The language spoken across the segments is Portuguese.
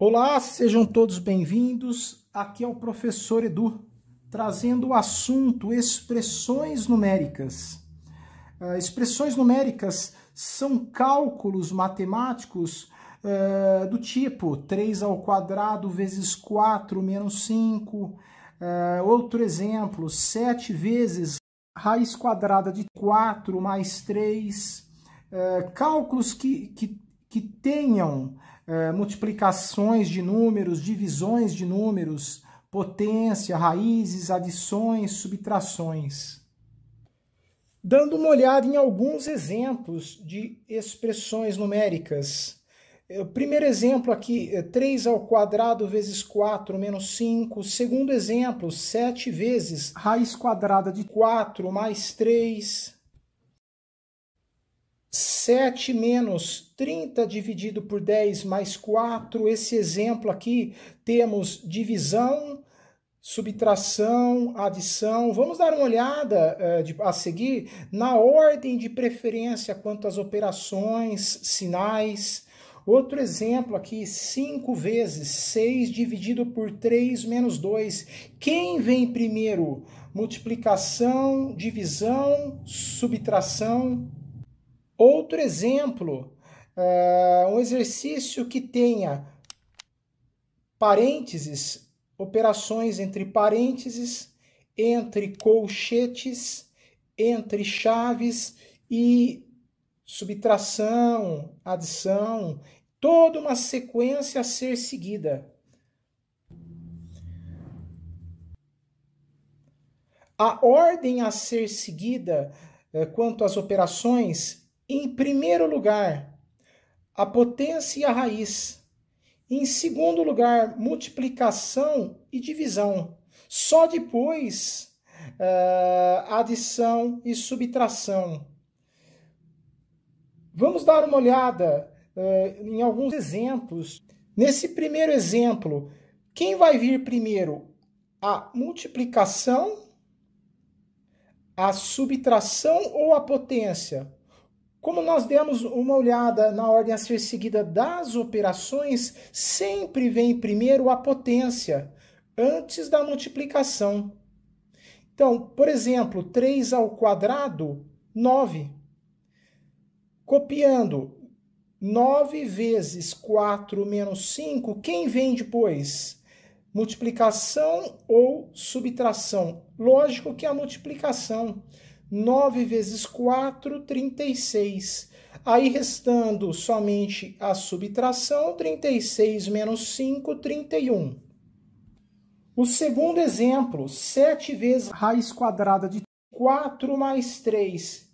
Olá, sejam todos bem-vindos. Aqui é o professor Edu, trazendo o assunto expressões numéricas. Expressões numéricas são cálculos matemáticos do tipo 3 ao quadrado vezes 4 menos 5. Outro exemplo, 7 vezes raiz quadrada de 4 mais 3. Cálculos que tenham multiplicações de números, divisões de números, potência, raízes, adições, subtrações. Dando uma olhada em alguns exemplos de expressões numéricas. O primeiro exemplo aqui, 3 ao quadrado vezes 4 menos 5. Segundo exemplo, 7 vezes raiz quadrada de 4 mais 3. 7 menos 30 dividido por 10 mais 4. Esse exemplo aqui temos divisão, subtração, adição. Vamos dar uma olhada a seguir na ordem de preferência quanto às operações, sinais. Outro exemplo aqui, 5 vezes 6 dividido por 3 menos 2. Quem vem primeiro? Multiplicação, divisão, subtração. Outro exemplo, um exercício que tenha parênteses, operações entre parênteses, entre colchetes, entre chaves e subtração, adição, toda uma sequência a ser seguida. A ordem a ser seguida quanto às operações, em primeiro lugar, a potência e a raiz. Em segundo lugar, multiplicação e divisão. Só depois, adição e subtração. Vamos dar uma olhada em alguns exemplos. Nesse primeiro exemplo, quem vai vir primeiro? A multiplicação, a subtração ou a potência? Como nós demos uma olhada na ordem a ser seguida das operações, sempre vem primeiro a potência, antes da multiplicação. Então, por exemplo, 3 ao quadrado, 9. Copiando, 9 vezes 4 menos 5, quem vem depois? Multiplicação ou subtração? Lógico que é a multiplicação. 9 vezes 4, 36. Aí, restando somente a subtração, 36 menos 5, 31. O segundo exemplo, 7 vezes raiz quadrada de 4 mais 3.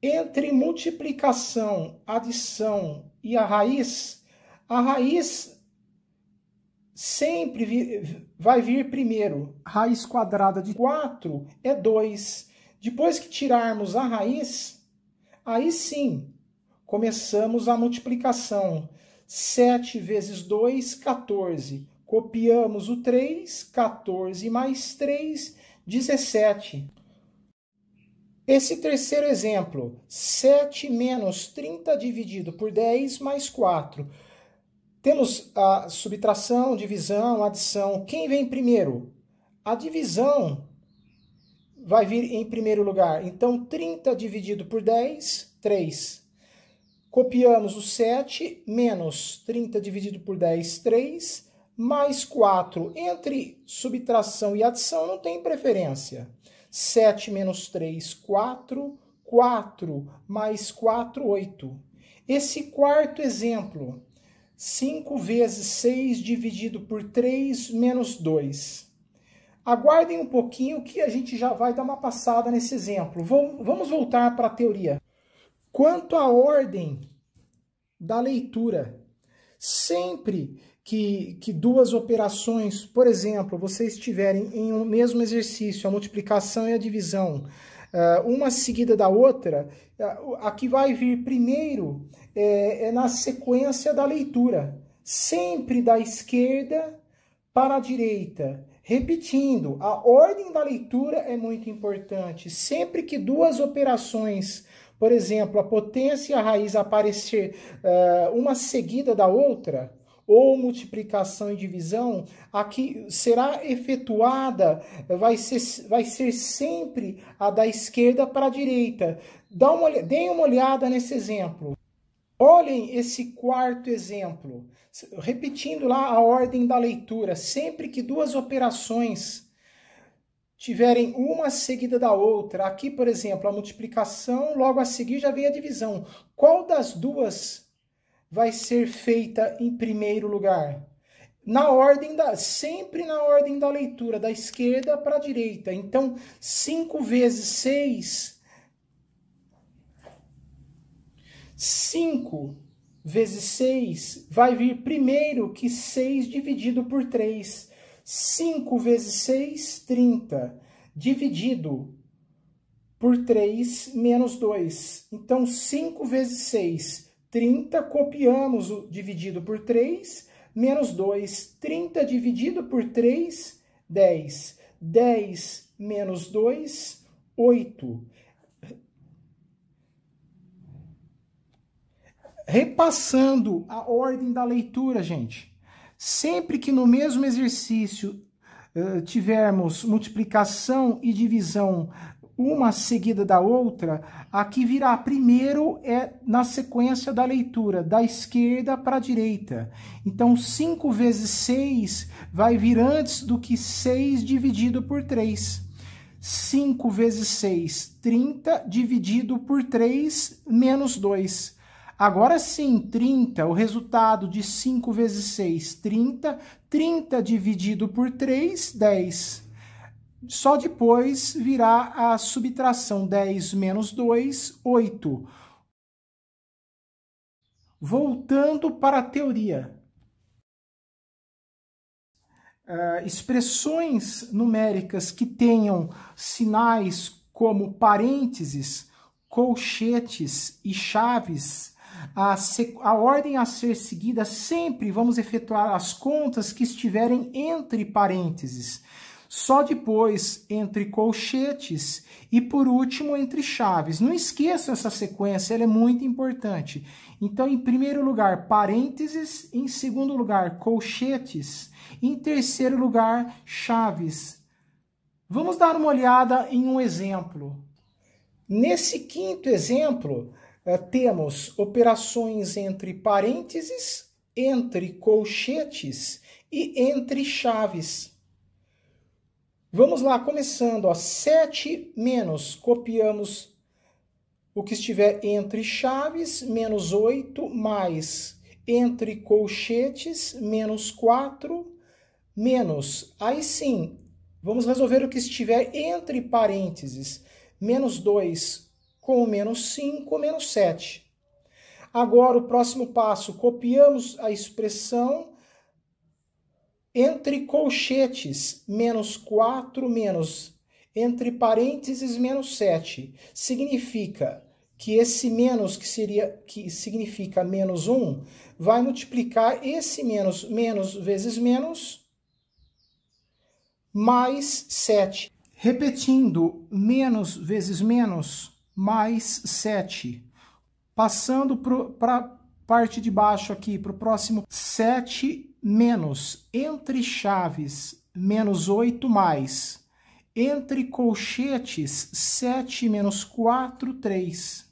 Entre multiplicação, adição e a raiz sempre vai vir primeiro. Raiz quadrada de 4 é 2. Depois que tirarmos a raiz, aí sim, começamos a multiplicação. 7 vezes 2, 14. Copiamos o 3, 14 mais 3, 17. Esse terceiro exemplo, 7 menos 30 dividido por 10 mais 4. Temos a subtração, divisão, adição. Quem vem primeiro? A divisão vai vir em primeiro lugar. Então, 30 dividido por 10, 3. Copiamos o 7, menos 30 dividido por 10, 3, mais 4. Entre subtração e adição não tem preferência. 7 menos 3, 4. 4 mais 4, 8. Esse quarto exemplo, 5 vezes 6 dividido por 3 menos 2. Aguardem um pouquinho que a gente já vai dar uma passada nesse exemplo. Vamos voltar para a teoria. Quanto à ordem da leitura, sempre que duas operações, por exemplo, vocês tiverem em um mesmo exercício, a multiplicação e a divisão, uma seguida da outra, a que vai vir primeiro é na sequência da leitura, sempre da esquerda para a direita. Repetindo, a ordem da leitura é muito importante. Sempre que duas operações, por exemplo, a potência e a raiz aparecer uma seguida da outra, ou multiplicação e divisão, aqui será efetuada, vai ser sempre a da esquerda para a direita. Deem uma olhada nesse exemplo. Olhem esse quarto exemplo. Repetindo lá a ordem da leitura, sempre que duas operações tiverem uma seguida da outra, aqui, por exemplo, a multiplicação, logo a seguir já vem a divisão. Qual das duas vai ser feita em primeiro lugar? Sempre na ordem da leitura, da esquerda para a direita. Então, 5 vezes 6... 5 vezes 6 vai vir primeiro que 6 dividido por 3. 5 vezes 6, 30. Dividido por 3 menos 2. Então, 5 vezes 6, 30. Copiamos o dividido por 3, menos 2. 30 dividido por 3, 10. 10 menos 2, 8. Repassando a ordem da leitura, gente. Sempre que no mesmo exercício tivermos multiplicação e divisão uma seguida da outra, aqui virá primeiro na sequência da leitura, da esquerda para a direita. Então, 5 vezes 6 vai vir antes do que 6 dividido por 3. 5 vezes 6, 30, dividido por 3, menos 2. Agora sim, 30, o resultado de 5 vezes 6, 30. 30 dividido por 3, 10. Só depois virá a subtração, 10 menos 2, 8. Voltando para a teoria. Expressões numéricas que tenham sinais como parênteses, colchetes e chaves, a ordem a ser seguida sempre vamos efetuar as contas que estiverem entre parênteses. Só depois entre colchetes e por último entre chaves. Não esqueçam essa sequência, ela é muito importante. Então, em primeiro lugar, parênteses, em segundo lugar, colchetes, em terceiro lugar, chaves. Vamos dar uma olhada em um exemplo. Nesse quinto exemplo, temos operações entre parênteses, entre colchetes e entre chaves. Vamos lá, começando, ó, 7 menos, copiamos o que estiver entre chaves, menos 8, mais entre colchetes, menos 4, menos, aí sim, vamos resolver o que estiver entre parênteses, menos 2 com menos 5, menos 7. Agora, o próximo passo, copiamos a expressão entre colchetes, menos 4, menos, entre parênteses, menos 7. Significa que esse menos, que significa menos 1, vai multiplicar esse menos, menos vezes menos, mais 7. Repetindo, menos vezes menos, mais 7. Passando para a parte de baixo aqui, para o próximo, 7 menos, entre chaves, menos 8 mais, entre colchetes, 7 menos 4, 3.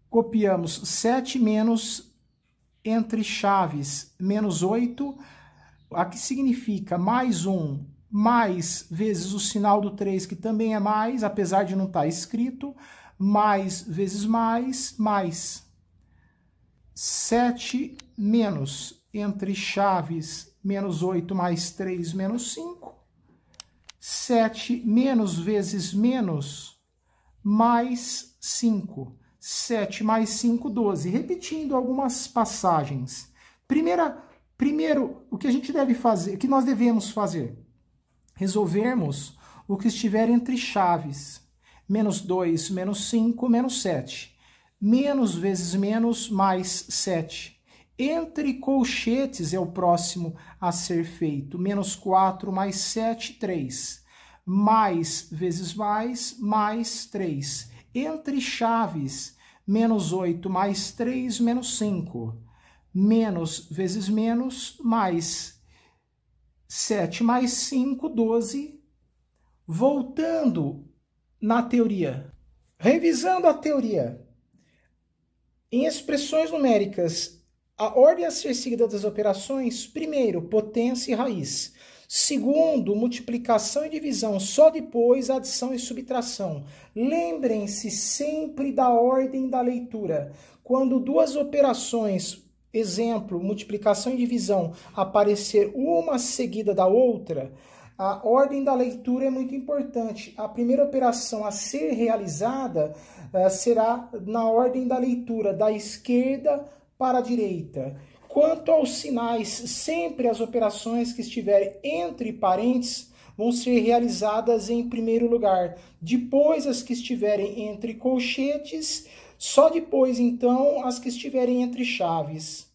Copiamos 7 menos, entre chaves, menos 8, aqui significa mais 1, mais vezes o sinal do 3, que também é mais, apesar de não estar escrito, mais vezes mais, mais. 7 menos, entre chaves, menos 8 mais 3, menos 5. 7 menos vezes menos, mais 5. 7 mais 5, 12. Repetindo algumas passagens. Primeiro, o que a gente deve fazer, o que nós devemos fazer? Resolvermos o que estiver entre chaves. Menos 2, menos 5, menos 7. Menos vezes menos, mais 7. Entre colchetes é o próximo a ser feito. Menos 4 mais 7, 3. Mais vezes mais 3. Entre chaves, menos 8 mais 3, menos 5. menos vezes menos, mais 7 mais 5, 12. Voltando na teoria, revisando a teoria, em expressões numéricas, a ordem a ser seguida das operações, primeiro, potência e raiz. Segundo, multiplicação e divisão, só depois adição e subtração. Lembrem-se sempre da ordem da leitura. Quando duas operações, exemplo, multiplicação e divisão, aparecer uma seguida da outra, a ordem da leitura é muito importante. A primeira operação a ser realizada será na ordem da leitura, da esquerda para a direita. Quanto aos sinais, sempre as operações que estiverem entre parênteses vão ser realizadas em primeiro lugar. Depois as que estiverem entre colchetes, só depois então as que estiverem entre chaves.